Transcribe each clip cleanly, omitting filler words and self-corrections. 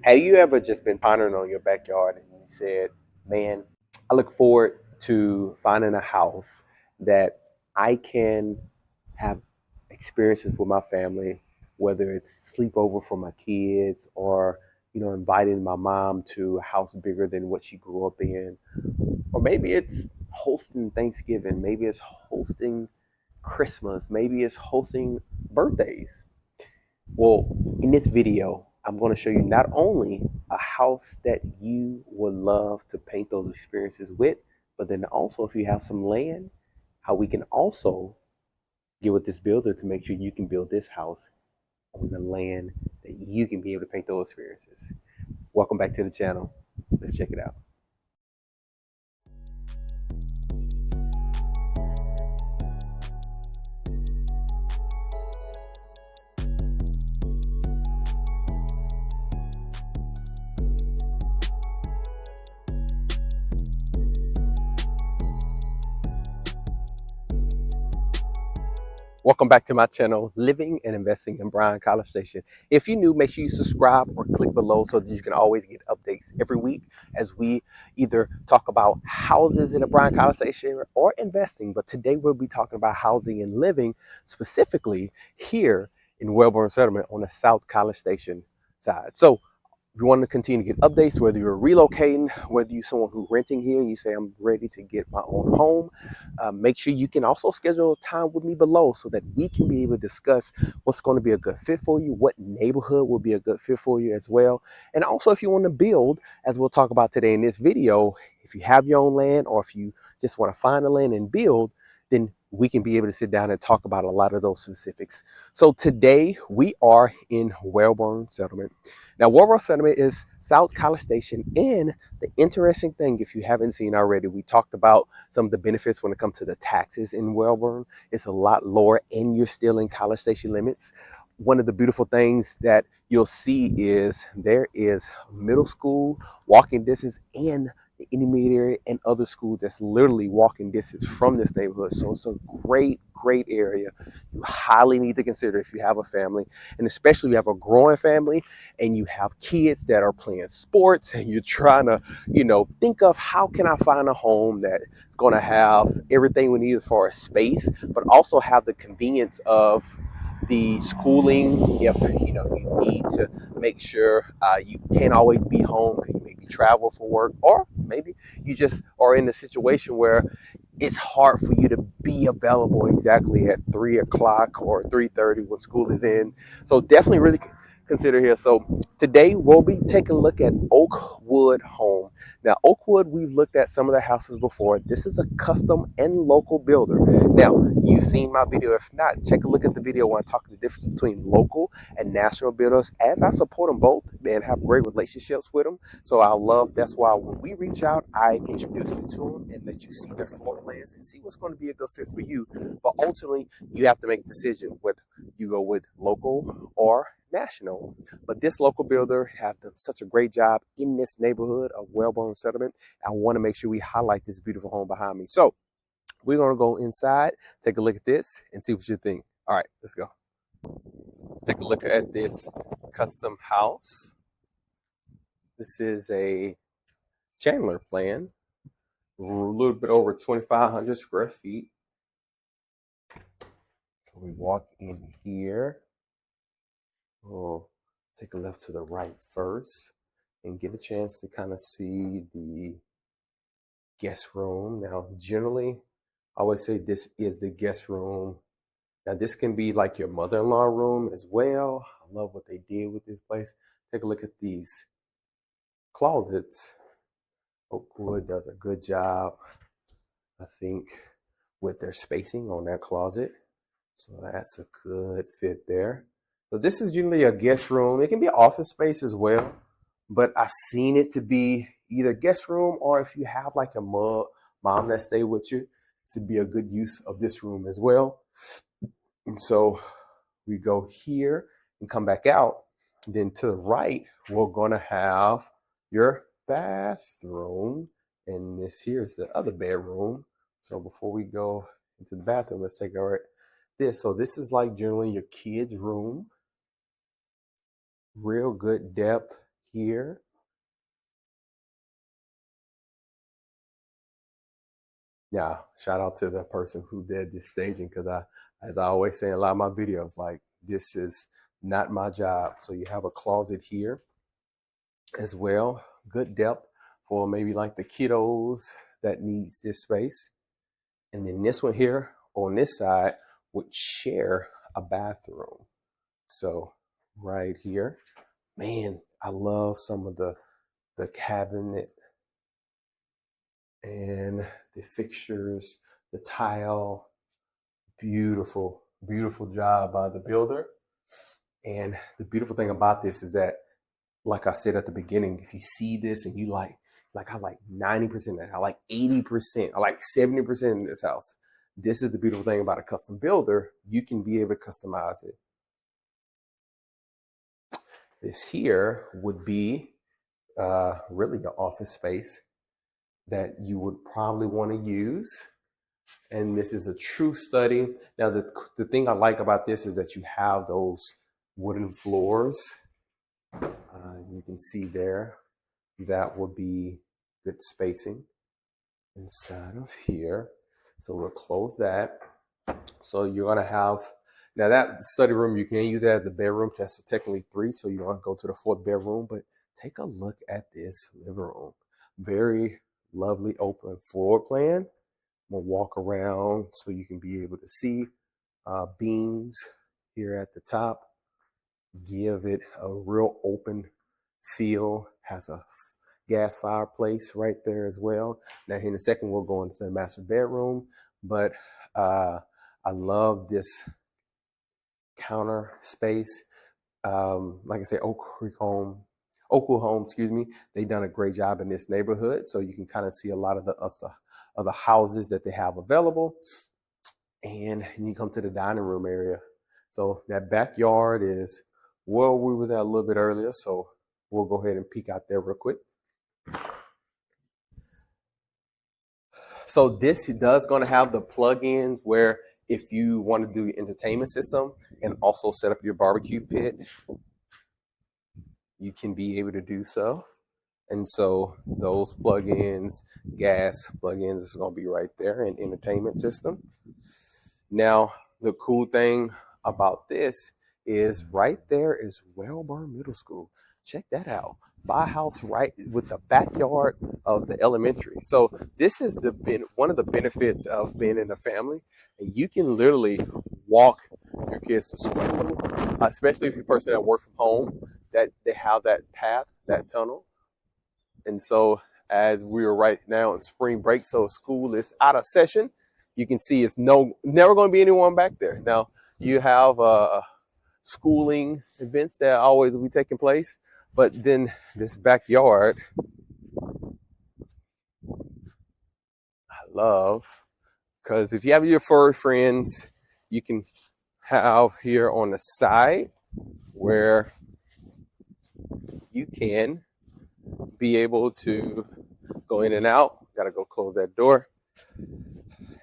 Have you ever just been pondering on your backyard and you said, man, I look forward to finding a house that I can have experiences with my family, whether it's sleepover for my kids or, inviting my mom to a house bigger than what she grew up in, or maybe it's hosting Thanksgiving, maybe it's hosting Christmas, maybe it's hosting birthdays. Well, in this video, I'm going to show you not only a house that you would love to paint those experiences with, but then also if you have some land, how we can also get with this builder to make sure you can build this house on the land that you can be able to paint those experiences. Welcome back to the channel. Let's check it out. Welcome back to my channel, Living and Investing in Bryan-College Station. If you're new, make sure you subscribe or click below so that you can always get updates every week as we either talk about houses in the Bryan-College Station or investing. But today we'll be talking about housing and living, specifically here in Wellborn Settlement on the South College Station side. So you want to continue to get updates, whether you're relocating, whether you're someone who's renting here and you say, I'm ready to get my own home, make sure you can also schedule time with me below so that we can be able to discuss what's going to be a good fit for you, what neighborhood will be a good fit for you as well. And also if you want to build, as we'll talk about today in this video, if you have your own land or if you just want to find a land and build, then we can be able to sit down and talk about a lot of those specifics. So today we are in Wellborn Settlement. Now, Wellborn Settlement is South College Station, and the interesting thing, if you haven't seen already, we talked about some of the benefits when it comes to the taxes in Wellborn. It's a lot lower, and you're still in College Station limits. One of the beautiful things that you'll see is there is middle school, walking distance, and the intermediate and other schools that's literally walking distance from this neighborhood. So it's a great area you highly need to consider if you have a family, and especially if you have a growing family and you have kids that are playing sports and you're trying to, think of how can I find a home that is going to have everything we need as far as space, but also have the convenience of the schooling. If you need to make sure you can't always be home because you maybe travel for work, or maybe you just are in a situation where it's hard for you to be available exactly at 3 o'clock or 3:30 when school is in. So definitely really consider here. So today we'll be taking a look at Oakwood Home. Now, Oakwood, we've looked at some of the houses before. This is a custom and local builder. Now, you've seen my video. If not, check a look at the video where I talk the difference between local and national builders, as I support them both and have great relationships with them. So that's why when we reach out, I introduce you to them and let you see their floor plans and see what's going to be a good fit for you. But ultimately, you have to make a decision whether you go with local or national. But this local builder have done such a great job in this neighborhood of Wellborn Settlement. I want to make sure we highlight this beautiful home behind me. So we're going to go inside, take a look at this, and see what you think. All right, let's go. Take a look at this custom house. This is a Chandler Plan, a little bit over 2,500 square feet. So we walk in here. We'll take a left to the right first and get a chance to kind of see the guest room. Now, generally, I always say this is the guest room. Now, this can be like your mother-in-law room as well. I love what they did with this place. Take a look at these closets. Oakwood does a good job, I think, with their spacing on that closet. So that's a good fit there. So this is generally a guest room. It can be an office space as well, but I've seen it to be either guest room, or if you have like a mom that stay with you, to be a good use of this room as well. And so we go here and come back out. Then to the right, we're going to have your bathroom. And this here is the other bedroom. So before we go into the bathroom, let's take a look at this. So this is like generally your kids' room. Real good depth here. Yeah, shout out to the person who did this staging, because as I always say in a lot of my videos, like, this is not my job. So you have a closet here as well. Good depth for maybe like the kiddos that needs this space. And then this one here on this side would share a bathroom. So right here, man, I love some of the cabinet and the fixtures, the tile. Beautiful, beautiful job by the builder. And the beautiful thing about this is that, like I said at the beginning, if you see this and you like I like 90% of that, I like 80%, I like 70% in this house. This is the beautiful thing about a custom builder. You can be able to customize it. This here would be really your office space that you would probably want to use. And this is a true study. Now, the thing I like about this is that you have those wooden floors. You can see there, that would be good spacing inside of here. So we'll close that. So you're gonna have, now that study room, you can use that as the bedroom. That's technically 3, so you don't want to go to the 4th bedroom, but take a look at this living room. Very lovely open floor plan. We'll walk around so you can be able to see beams here at the top. Give it a real open feel. Has a gas fireplace right there as well. Now here in a second, we'll go into the master bedroom, but I love this counter space. Like I said, Oakwood Homes, excuse me, they've done a great job in this neighborhood. So you can kind of see a lot of the houses that they have available. And you come to the dining room area. So that backyard is where we was at a little bit earlier. So we'll go ahead and peek out there real quick. So this does going to have the plug-ins where if you want to do your entertainment system and also set up your barbecue pit, you can be able to do so. And so those plug-ins, gas plug-ins, is going to be right there in entertainment system. Now, the cool thing about this is right there is Wellborn Middle School. Check that out. Buy a house right with the backyard of the elementary. So this is one of the benefits of being in a family. And you can literally walk your kids to school, especially if you're a person that works from home, that they have that path, that tunnel. And so as we are right now in spring break, so school is out of session, you can see it's never going to be anyone back there. Now, you have schooling events that always will be taking place, but then this backyard, I love, because if you have your furry friends, you can have here on the side where you can be able to go in and out. Got to go close that door.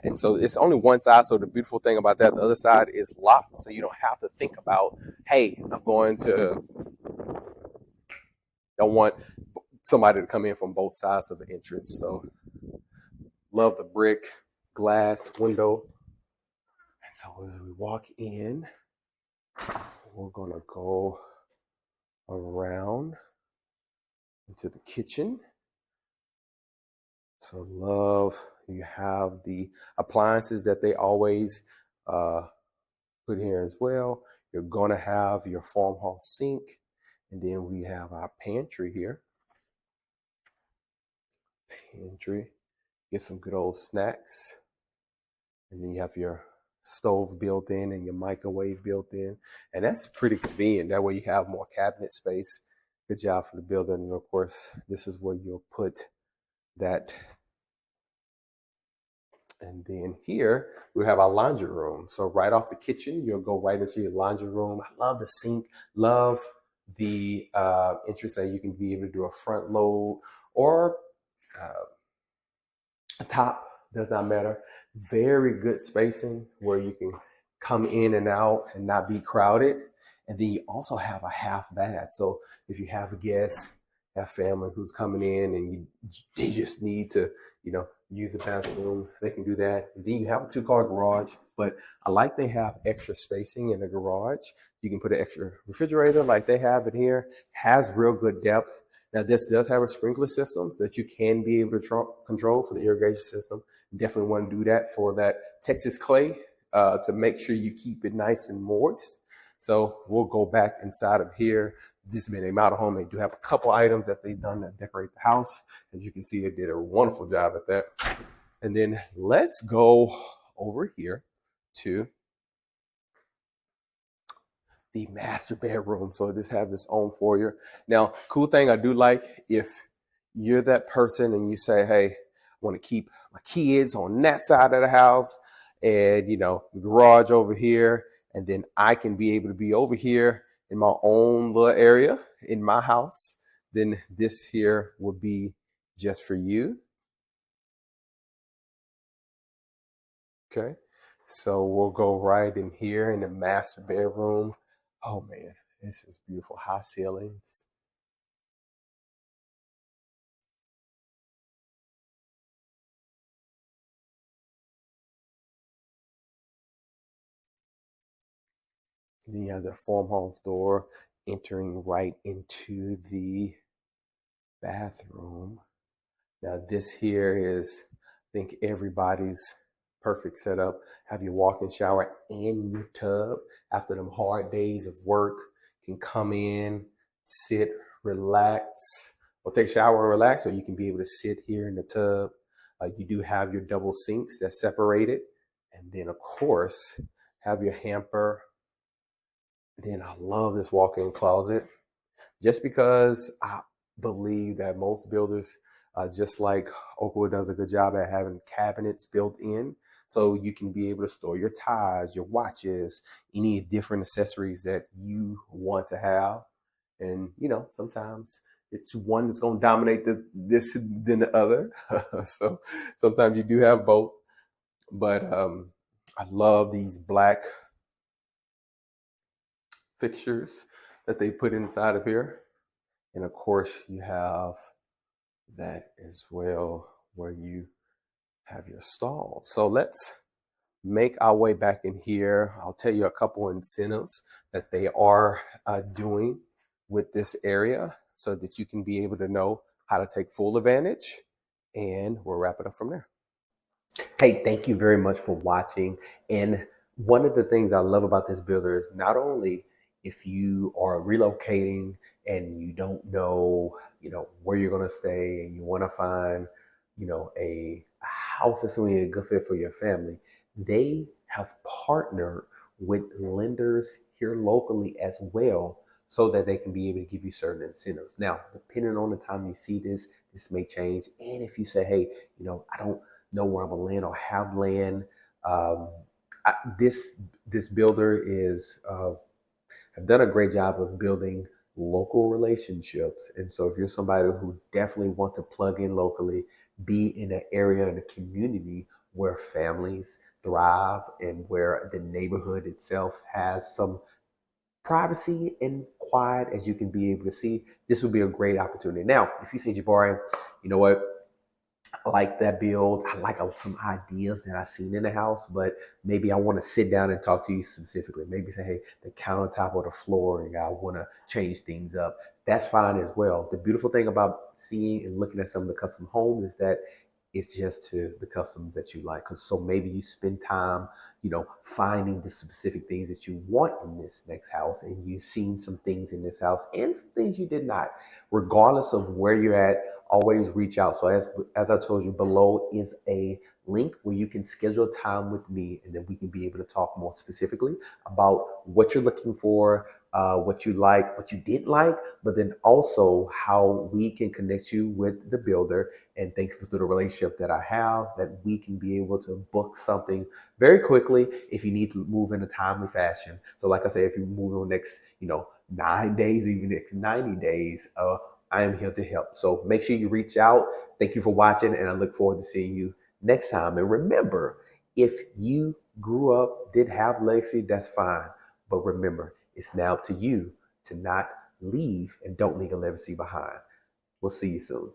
And so it's only one side. So the beautiful thing about that, the other side is locked. So you don't have to think about, hey, don't want somebody to come in from both sides of the entrance. So love the brick glass window. And so when we walk in, we're going to go around into the kitchen. So love, you have the appliances that they always put here as well. You're going to have your farmhouse sink. And then we have our pantry here. Pantry, get some good old snacks. And then you have your stove built in and your microwave built in. And that's pretty convenient. That way you have more cabinet space. Good job for the builder. And of course, this is where you'll put that. And then here we have our laundry room. So right off the kitchen, you'll go right into your laundry room. I love the sink, love the entrance that you can be able to do a front load or a top, does not matter. Very good spacing where you can come in and out and not be crowded. And then you also have a half bath. So if you have guests have family who's coming in and they just need to, use the bathroom, they can do that. And then you have a 2-car garage, but I like they have extra spacing in the garage. You can put an extra refrigerator like they have it here, has real good depth. Now, this does have a sprinkler system that you can be able to control for the irrigation system. Definitely want to do that for that Texas clay to make sure you keep it nice and moist. So we'll go back inside of here. This being a model home, they do have a couple items that they've done to decorate the house. As you can see, they did a wonderful job at that. And then let's go over here to the master bedroom. So this has its own foyer. Now, cool thing I do like, if you're that person and you say, hey, I want to keep my kids on that side of the house and, the garage over here, and then I can be able to be over here in my own little area in my house, then this here would be just for you. Okay. So we'll go right in here in the master bedroom. Oh man, this is beautiful. High ceilings. Then you have the farmhouse door entering right into the bathroom. Now this here is, I think, everybody's perfect setup. Have your walk-in shower and your tub. After them hard days of work, can come in, sit, relax, or take a shower and relax, or you can be able to sit here in the tub. You do have your double sinks that's separated. And then, of course, have your hamper. Then I love this walk-in closet just because I believe that most builders, just like Oakwood does a good job at having cabinets built in. So you can be able to store your ties, your watches, any different accessories that you want to have. And, sometimes it's one that's going to dominate this than the other. So sometimes you do have both. But I love these black fixtures that they put inside of here. And of course, you have that as well where you have your stall. So let's make our way back in here. I'll tell you a couple incentives that they are doing with this area so that you can be able to know how to take full advantage. And we'll wrap it up from there. Hey, thank you very much for watching. And one of the things I love about this builder is not only if you are relocating and you don't know, where you're going to stay and you want to find, a house that's going to be a good fit for your family, they have partnered with lenders here locally as well so that they can be able to give you certain incentives. Now, depending on the time you see this, this may change. And if you say, hey, I don't know where I'm gonna land or have land. Um, this builder is have done a great job of building local relationships, and so if you're somebody who definitely want to plug in locally, be in an area in a community where families thrive and where the neighborhood itself has some privacy and quiet, as you can be able to see, this would be a great opportunity. Now, if you say, Jabari, you know what? I like that build. I like some ideas that I've seen in the house, but maybe I want to sit down and talk to you specifically. Maybe say, hey, the countertop or the flooring, I want to change things up. That's fine as well. The beautiful thing about seeing and looking at some of the custom homes is that it's just to the customs that you like. Cause so maybe you spend time, finding the specific things that you want in this next house, and you've seen some things in this house and some things you did not. Regardless of where you're at, always reach out. So as I told you, below is a link where you can schedule time with me, and then we can be able to talk more specifically about what you're looking for, what you like, what you didn't like, but then also how we can connect you with the builder. And thankful for the relationship that I have, that we can be able to book something very quickly if you need to move in a timely fashion. So like I say, if you move in the next, 9 days, even next 90 days, I am here to help. So make sure you reach out. Thank you for watching, and I look forward to seeing you next time. And remember, if you grew up, did have legacy, that's fine. But remember, it's now up to you to not leave and don't leave a legacy behind. We'll see you soon.